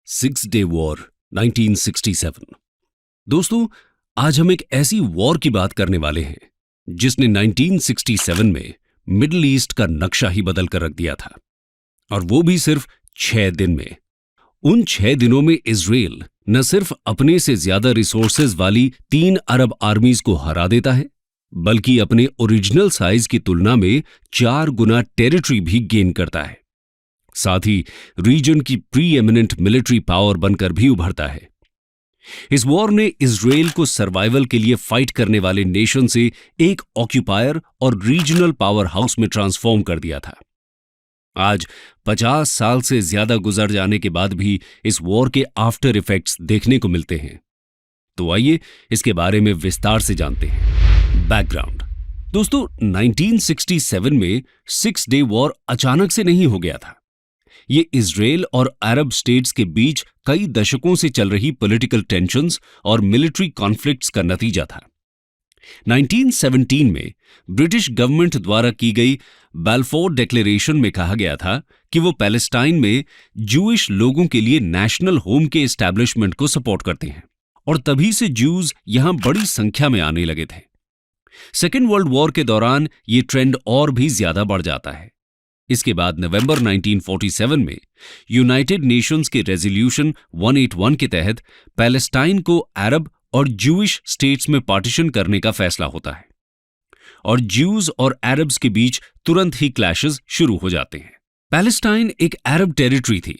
Six day war 1967। दोस्तों, आज हम एक ऐसी वॉर की बात करने वाले हैं जिसने 1967 में मिडिल ईस्ट का नक्शा ही बदल कर रख दिया था, और वो भी सिर्फ 6 दिन में। उन 6 दिनों में इजराइल न सिर्फ अपने से ज्यादा रिसोर्सेज वाली 3 अरब आर्मीज को हरा देता है, बल्कि अपने ओरिजिनल साइज की तुलना में 4 गुना टेरिटरी भी गेन करता है। साथ ही रीजन की प्री एमिनेंट मिलिट्री पावर बनकर भी उभरता है। इस वॉर ने इजराइल को सर्वाइवल के लिए फाइट करने वाले नेशन से एक ऑक्यूपायर और रीजनल पावर हाउस में ट्रांसफॉर्म कर दिया था। आज 50 साल से ज्यादा गुजर जाने के बाद भी इस वॉर के आफ्टर इफेक्ट्स देखने को मिलते हैं। तो आइए इसके बारे में विस्तार से जानते हैं। बैकग्राउंड। दोस्तों, 1967 में 6 डे वॉर अचानक से नहीं हो गया था। ये इजराइल और अरब स्टेट्स के बीच कई दशकों से चल रही पॉलिटिकल टेंशन्स और मिलिट्री कॉन्फ्लिक्ट्स का नतीजा था। 1917 में ब्रिटिश गवर्नमेंट द्वारा की गई बाल्फोर डिक्लेरेशन में कहा गया था कि वो पैलेस्टाइन में जूइश लोगों के लिए नेशनल होम के एस्टैब्लिशमेंट को सपोर्ट करते हैं, और तभी से जूज यहां बड़ी संख्या में आने लगे थे। सेकेंड वर्ल्ड वॉर के दौरान ये ट्रेंड और भी ज्यादा बढ़ जाता है। इसके बाद नवंबर 1947 में यूनाइटेड नेशंस के रेजोल्यूशन 181 के तहत पैलेस्टाइन को अरब और जूइश स्टेट्स में पार्टीशन करने का फैसला होता है, और ज्यूज और अरब्स के बीच तुरंत ही क्लैशेस शुरू हो जाते हैं। पैलेस्टाइन एक अरब टेरिटरी थी,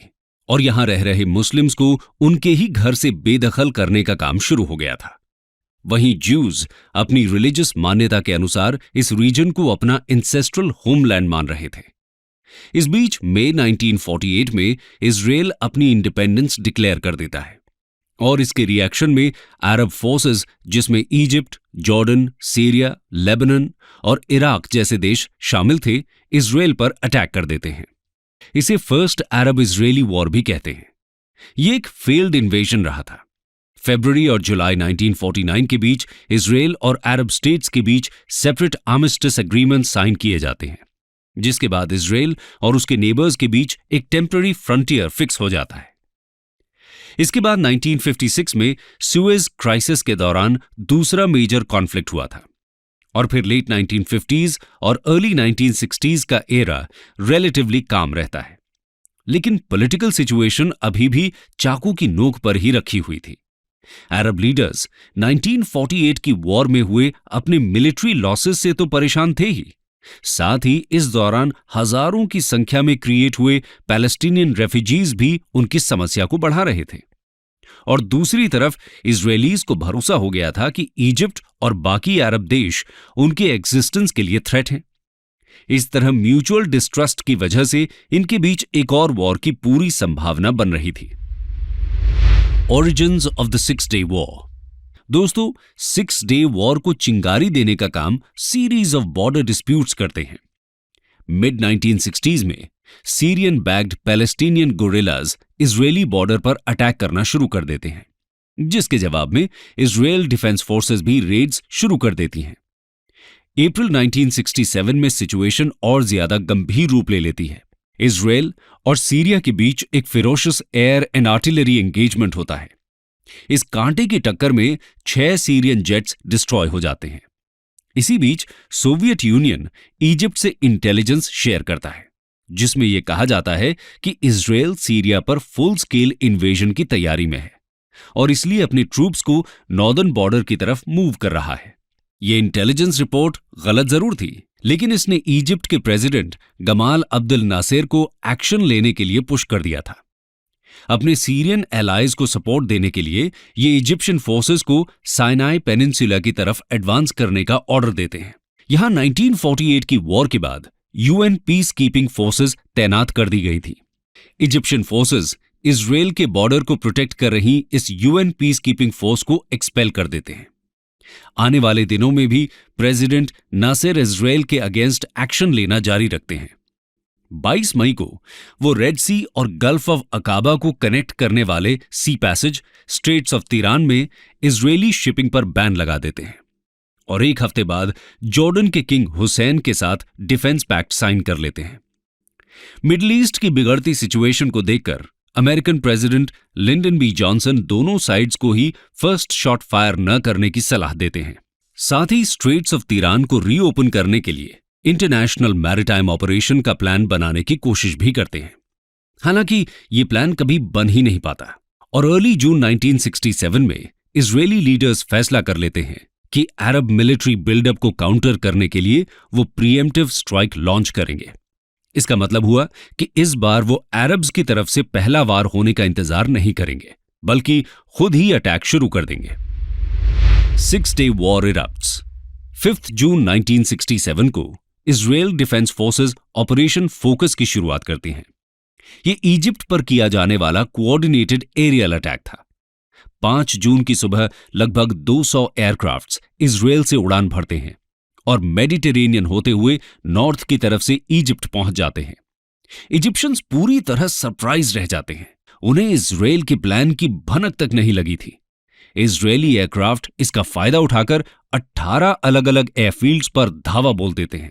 और यहां रह रहे मुस्लिम्स को उनके ही घर से बेदखल करने का काम शुरू हो गया था। वहीं ज्यूज अपनी रिलीजियस मान्यता के अनुसार इस रीजन को अपना इंसेस्ट्रल होमलैंड मान रहे थे। इस बीच मई 1948 में इजराइल अपनी इंडिपेंडेंस डिक्लेयर कर देता है, और इसके रिएक्शन में अरब फोर्सेस, जिसमें इजिप्ट, जॉर्डन, सीरिया, लेबनान और इराक जैसे देश शामिल थे, इजराइल पर अटैक कर देते हैं। इसे फर्स्ट अरब इजरायली वॉर भी कहते हैं। यह एक फेल्ड इन्वेजन रहा था। फरवरी और जुलाई 1949 के बीच इजराइल और अरब स्टेट्स के बीच सेपरेट आर्मिस्टिस एग्रीमेंट साइन किए जाते हैं, जिसके बाद इजराइल और उसके नेबर्स के बीच एक टेम्पररी फ्रंटियर फिक्स हो जाता है। इसके बाद 1956 में सुएज क्राइसिस के दौरान दूसरा मेजर कॉन्फ्लिक्ट हुआ था, और फिर लेट 1950s और अर्ली 1960s का एरा रिलेटिवली काम रहता है। लेकिन पॉलिटिकल सिचुएशन अभी भी चाकू की नोक पर ही रखी हुई थी। अरब लीडर्स 1948 की वॉर में हुए अपने मिलिट्री लॉसेस से तो परेशान थे ही, साथ ही इस दौरान हजारों की संख्या में क्रिएट हुए पैलेस्टीनियन रेफ्यूजीज भी उनकी समस्या को बढ़ा रहे थे। और दूसरी तरफ इजरायलीज को भरोसा हो गया था कि इजिप्ट और बाकी अरब देश उनके एग्जिस्टेंस के लिए थ्रेट हैं। इस तरह म्यूचुअल डिस्ट्रस्ट की वजह से इनके बीच एक और वॉर की पूरी संभावना बन रही थी। Origins of the 6 day war. दोस्तों, 6 डे वॉर को चिंगारी देने का काम सीरीज ऑफ बॉर्डर डिस्प्यूट्स करते हैं। मिड 1960s में Syrian bagged Palestinian gorillas Israeli border पर अटैक करना शुरू कर देते हैं, जिसके जवाब में इजरायल डिफेंस फोर्सेस भी रेड्स शुरू कर देती हैं। अप्रैल 1967 में सिचुएशन और ज्यादा गंभीर रूप ले लेती है। इजरायल और सीरिया के बीच एक ferocious air and artillery engagement होता है। इस कांटे की टक्कर में 6 सीरियन जेट्स डिस्ट्रॉय हो जाते हैं। इसी बीच सोवियत यूनियन इजिप्ट से इंटेलिजेंस शेयर करता है, जिसमें यह कहा जाता है कि इजरायल सीरिया पर फुल स्केल इन्वेजन की तैयारी में है, और इसलिए अपने ट्रूप्स को नॉर्दर्न बॉर्डर की तरफ मूव कर रहा है। यह इंटेलिजेंस रिपोर्ट गलत जरूर थी, लेकिन इसने इजिप्ट के प्रेसिडेंट गमाल अब्देल नासेर को एक्शन लेने के लिए पुश कर दिया था। अपने सीरियन एलाइज को सपोर्ट देने के लिए ये इजिप्शियन फोर्सेस को साइनाई पेनिनसुला की तरफ एडवांस करने का ऑर्डर देते हैं। यहां 1948 की वॉर के बाद यूएन पीस कीपिंग फोर्सेस तैनात कर दी गई थी। इजिप्शियन फोर्सेस इजराइल के बॉर्डर को प्रोटेक्ट कर रही इस यूएन पीस कीपिंग फोर्स को एक्सपेल कर देते हैं। आने वाले दिनों में भी प्रेसिडेंट नासेर इजराइल के अगेंस्ट एक्शन लेना जारी रखते हैं। 22 मई को वो रेड सी और गल्फ ऑफ अकाबा को कनेक्ट करने वाले सी पैसेज स्ट्रेट्स ऑफ तिरान में इजरायली शिपिंग पर बैन लगा देते हैं, और एक हफ्ते बाद जॉर्डन के किंग हुसैन के साथ डिफेंस पैक्ट साइन कर लेते हैं। मिडिल ईस्ट की बिगड़ती सिचुएशन को देखकर American president Lyndon B Johnson दोनों साइड्स को ही फर्स्ट शॉट फायर न करने की सलाह देते हैं। साथ ही स्ट्रेट्स ऑफ तिरान को रीओपन करने के लिए इंटरनेशनल मैरिटाइम ऑपरेशन का प्लान बनाने की कोशिश भी करते हैं। हालांकि ये प्लान कभी बन ही नहीं पाता और अर्ली जून 1967 में इजरायली लीडर्स फैसला कर लेते हैं कि अरब मिलिट्री बिल्डअप को काउंटर करने के लिए वो प्रीएम्प्टिव स्ट्राइक लॉन्च करेंगे। इसका मतलब हुआ कि इस बार वो अरब्स की तरफ से पहला वार होने का इंतजार नहीं करेंगे, बल्कि खुद ही अटैक शुरू कर देंगे। 6-day war इरप्ट्स। 5 जून 1967 को Israel defence forces operation focus की शुरुआत करती हैं। ये इजिप्ट पर किया जाने वाला कोऑर्डिनेटेड एरियल अटैक था। 5 जून की सुबह लगभग 200 एयरक्राफ्ट्स इजरायल से उड़ान भरते हैं और मेडिटेरेनियन होते हुए नॉर्थ की तरफ से इजिप्ट पहुंच जाते हैं। इजिप्शियंस पूरी तरह सरप्राइज रह जाते हैं। उन्हें इजरायल के प्लान की भनक तक नहीं लगी थी। इजरायली एयरक्राफ्ट इसका फायदा उठाकर 18 अलग अलग एयरफील्ड्स पर धावा बोल देते हैं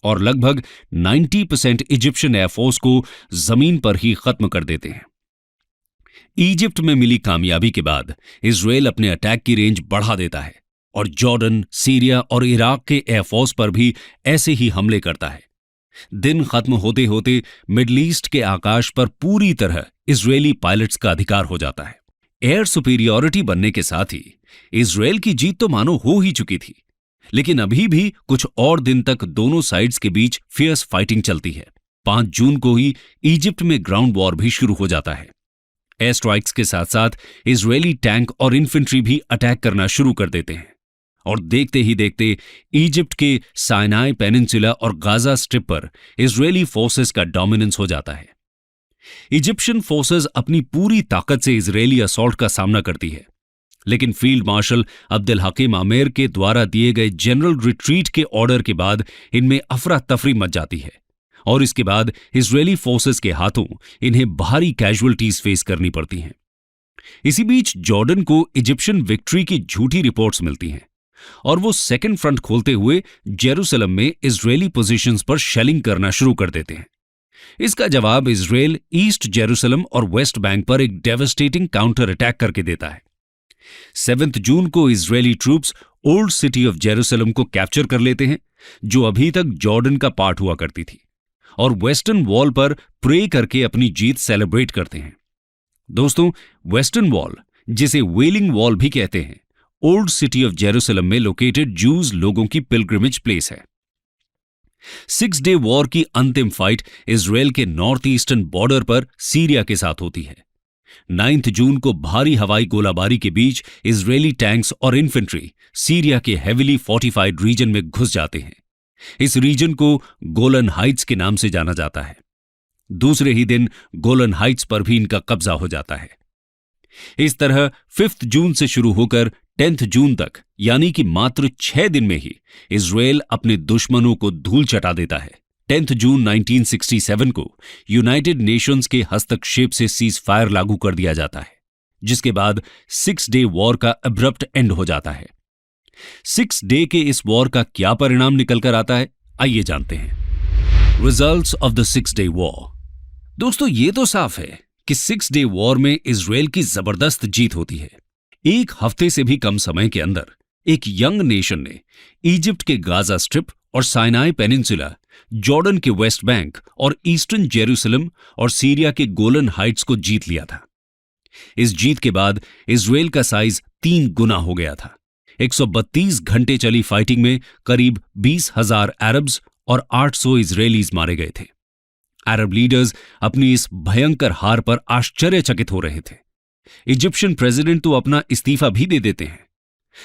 और लगभग 90% इजिप्शियन एयरफोर्स को जमीन पर ही खत्म कर देते हैं। इजिप्ट में मिली कामयाबी के बाद इजरायल अपने अटैक की रेंज बढ़ा देता है और जॉर्डन, सीरिया और इराक के एयरफोर्स पर भी ऐसे ही हमले करता है। दिन खत्म होते होते मिडल ईस्ट के आकाश पर पूरी तरह इजरायली पायलट्स का अधिकार हो जाता है। एयर सुपीरियॉरिटी बनने के साथ ही इजरायल की जीत तो मानो हो ही चुकी थी, लेकिन अभी भी कुछ और दिन तक दोनों साइड्स के बीच फियर्स फाइटिंग चलती है। 5 जून को ही इजिप्ट में ग्राउंड वॉर भी शुरू हो जाता है। एयर स्ट्राइक्स के साथ साथ इजरायली टैंक और इन्फेंट्री भी अटैक करना शुरू कर देते हैं और देखते ही देखते इजिप्ट के साइनाई पेनिनसुला और गाजा स्ट्रिप पर इजरायली फोर्सेस का डोमिनेंस हो जाता है। इजिप्शियन फोर्सेस अपनी पूरी ताकत से इजरायली असॉल्ट का सामना करती है, लेकिन फील्ड मार्शल अब्दुल हकीम आमेर के द्वारा दिए गए जनरल रिट्रीट के ऑर्डर के बाद इनमें अफरा तफरी मच जाती है और इसके बाद इजरायली फोर्सेस के हाथों इन्हें भारी कैजुअल्टीज फेस करनी पड़ती हैं। इसी बीच जॉर्डन को इजिप्शियन विक्ट्री की झूठी रिपोर्ट्स मिलती हैं और वो सेकेंड फ्रंट खोलते हुए जेरूसलम में इजरायली पोजीशंस पर शेलिंग करना शुरू कर देते हैं। इसका जवाब इजरायल ईस्ट जेरूसलम और वेस्ट बैंक पर एक डेवास्टेटिंग काउंटर अटैक करके देता है। 7 जून को Israeli troops old city of Jerusalem को कैप्चर कर लेते हैं, जो अभी तक जॉर्डन का पार्ट हुआ करती थी, और वेस्टर्न वॉल पर प्रे करके अपनी जीत सेलिब्रेट करते हैं। दोस्तों, वेस्टर्न वॉल, जिसे वेलिंग वॉल भी कहते हैं, ओल्ड सिटी ऑफ जेरूसलम में लोकेटेड जूज लोगों की पिलग्रिमेज प्लेस है। 6-day वॉर की अंतिम फाइट इजरायल के नॉर्थ ईस्टर्न बॉर्डर पर सीरिया के साथ होती है। 9 जून को भारी हवाई गोलाबारी के बीच इजरायली टैंक्स और इन्फेंट्री सीरिया के हेविली फोर्टिफाइड रीजन में घुस जाते हैं। इस रीजन को गोलन हाइट्स के नाम से जाना जाता है। दूसरे ही दिन गोलन हाइट्स पर भी इनका कब्जा हो जाता है। इस तरह 5 जून से शुरू होकर 10 जून तक, यानी कि मात्र 6 दिन में ही इजरायल अपने दुश्मनों को धूल चटा देता है। 10 जून 1967 को यूनाइटेड नेशंस के हस्तक्षेप से सीज फायर लागू कर दिया जाता है, जिसके बाद 6-day वॉर का अब्रप्ट एंड हो जाता है। 6 डे के इस वॉर का क्या परिणाम निकल कर आता है, आइए जानते हैं। Results of the 6-day war. दोस्तों, ये तो साफ है कि 6-day वॉर में इजरायल की जबरदस्त जीत होती है। एक हफ्ते से भी कम समय के अंदर एक यंग नेशन ने इजिप्ट के गाजा स्ट्रिप और साइनाई पेनिनसुला, जॉर्डन के वेस्ट बैंक और ईस्टर्न जेरूसलम और सीरिया के गोलन हाइट्स को जीत लिया था। इस जीत के बाद इजरायल का साइज 3 गुना हो गया था। 132 घंटे चली फाइटिंग में करीब 20,000 अरब्स और 800 इजरायलीज मारे गए थे। अरब लीडर्स अपनी इस भयंकर हार पर आश्चर्यचकित हो रहे थे। इजिप्शियन प्रेसिडेंट तो अपना इस्तीफा भी दे देते हैं।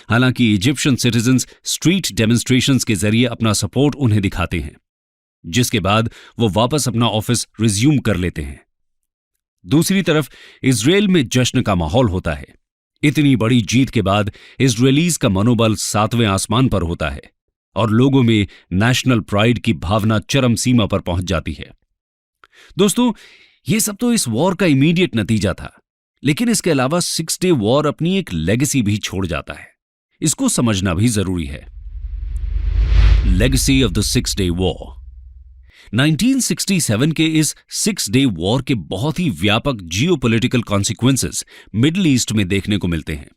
हालांकि इजिप्शियन सिटीजन्स स्ट्रीट डेमोन्स्ट्रेशंस के जरिए अपना सपोर्ट उन्हें दिखाते हैं, जिसके बाद वो वापस अपना ऑफिस रिज्यूम कर लेते हैं। दूसरी तरफ इजरायल में जश्न का माहौल होता है। इतनी बड़ी जीत के बाद इजरायलीज का मनोबल 7वें आसमान पर होता है और लोगों में नेशनल प्राइड की भावना चरम सीमा पर पहुंच जाती है। दोस्तों, ये सब तो इस वॉर का इमीडिएट नतीजा था, लेकिन इसके अलावा 6-day वॉर अपनी एक लेगेसी भी छोड़ जाता है। इसको समझना भी जरूरी है। Legacy of the 6-day war. 1967 के इस 6 डे वॉर के बहुत ही व्यापक जियोपॉलिटिकल कॉन्सिक्वेंसेस मिडिल ईस्ट में देखने को मिलते हैं।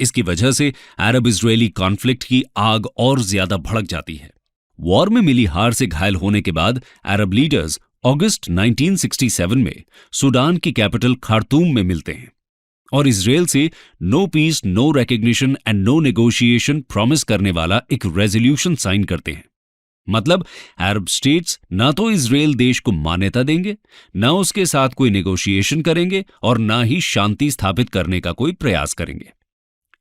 इसकी वजह से अरब इजरायली कॉन्फ्लिक्ट की आग और ज्यादा भड़क जाती है। वॉर में मिली हार से घायल होने के बाद अरब लीडर्स अगस्त 1967 में सूडान की कैपिटल खार्तूम में मिलते हैं और इजरायल से no peace, no recognition and no negotiation promise करने वाला एक रेजोल्यूशन साइन करते हैं। मतलब अरब स्टेट्स ना तो इजरायल देश को मान्यता देंगे, ना उसके साथ कोई नेगोशिएशन करेंगे और ना ही शांति स्थापित करने का कोई प्रयास करेंगे।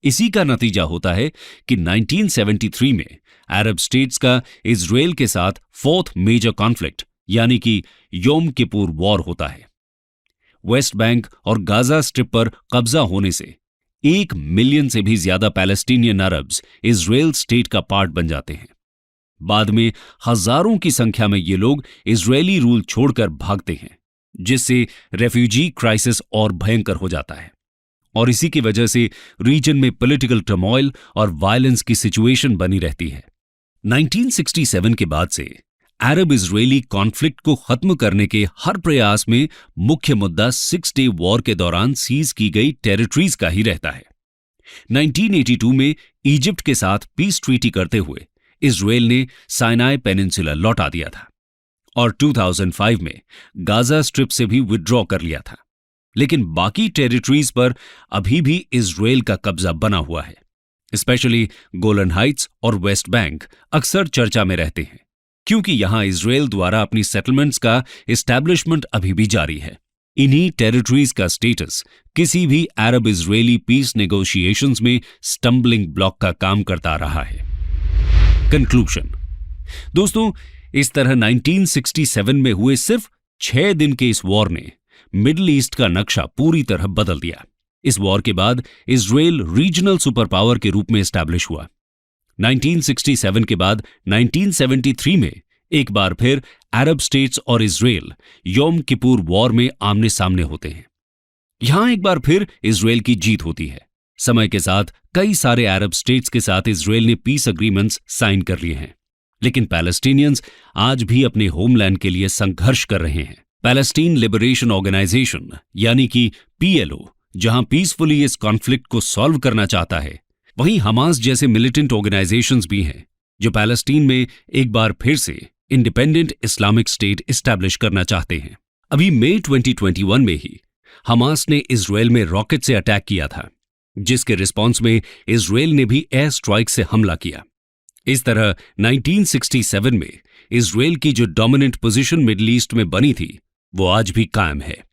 इसी का नतीजा होता है कि 1973 में अरब स्टेट्स का इजरायल के साथ 4th मेजर कॉन्फ्लिक्ट यानी कि योम किपुर वॉर होता है। वेस्ट बैंक और गाजा स्ट्रिप पर कब्जा होने से 1 मिलियन से भी ज्यादा पैलेस्टीनियन अरब्स इजरायल स्टेट का पार्ट बन जाते हैं। बाद में हजारों की संख्या में ये लोग इजरायली रूल छोड़कर भागते हैं, जिससे रेफ्यूजी क्राइसिस और भयंकर हो जाता है और इसी की वजह से रीजन में पॉलिटिकल टर्मोइल और वायलेंस की सिचुएशन बनी रहती है। 1967 के बाद से अरब इजरायली कॉन्फ्लिक्ट को खत्म करने के हर प्रयास में मुख्य मुद्दा 6 डे वॉर के दौरान सीज की गई टेरिटरीज का ही रहता है। 1982 में इजिप्ट के साथ पीस ट्रीटी करते हुए इजरायल ने साइनाई पेनिनसुला लौटा दिया था और 2005 में गाजा स्ट्रिप से भी विड्रॉ कर लिया था, लेकिन बाकी टेरिटरीज पर अभी भी इजरायल का कब्जा बना हुआ है। स्पेशली गोलन हाइट्स और वेस्ट बैंक अक्सर चर्चा में रहते हैं क्योंकि यहां इजरायल द्वारा अपनी सेटलमेंट्स का एस्टैब्लिशमेंट अभी भी जारी है। इन्हीं टेरिटरीज का स्टेटस किसी भी अरब इजरायली पीस नेगोशिएशंस में स्टम्बलिंग ब्लॉक का काम करता रहा है। कंक्लूजन दोस्तों, इस तरह 1967 में हुए सिर्फ 6 दिन के इस वॉर ने मिडिल ईस्ट का नक्शा पूरी तरह बदल दिया। इस वॉर के बाद इजरायल रीजनल सुपर पावर के रूप में एस्टैब्लिश हुआ। 1967 के बाद 1973 में एक बार फिर अरब स्टेट्स और इजरायल योम किपुर वॉर में आमने सामने होते हैं। यहां एक बार फिर इजरायल की जीत होती है। समय के साथ कई सारे अरब स्टेट्स के साथ इजरायल ने पीस एग्रीमेंट्स साइन कर लिए हैं, लेकिन पैलेस्टीनियंस आज भी अपने होमलैंड के लिए संघर्ष कर रहे हैं। पैलेस्टीन लिबरेशन ऑर्गेनाइजेशन यानी कि PLO जहां पीसफुली इस कॉन्फ्लिक्ट को सॉल्व करना चाहता है, वहीं हमास जैसे मिलिटेंट ऑर्गेनाइजेशंस भी हैं जो पैलेस्टीन में एक बार फिर से इंडिपेंडेंट इस्लामिक स्टेट एस्टैब्लिश करना चाहते हैं। अभी मई 2021 में ही हमास ने इजरायल में रॉकेट से अटैक किया था, जिसके रिस्पॉन्स में इजरायल ने भी एयर स्ट्राइक से हमला किया। इस तरह 1967 में इजरायल की जो डोमिनेंट पोजीशन मिडिल ईस्ट में बनी थी वो आज भी कायम है,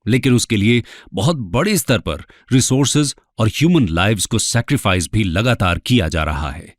लेकिन उसके लिए बहुत बड़े स्तर पर रिसोर्सेज और ह्यूमन लाइव्स को सैक्रिफाइस भी लगातार किया जा रहा है।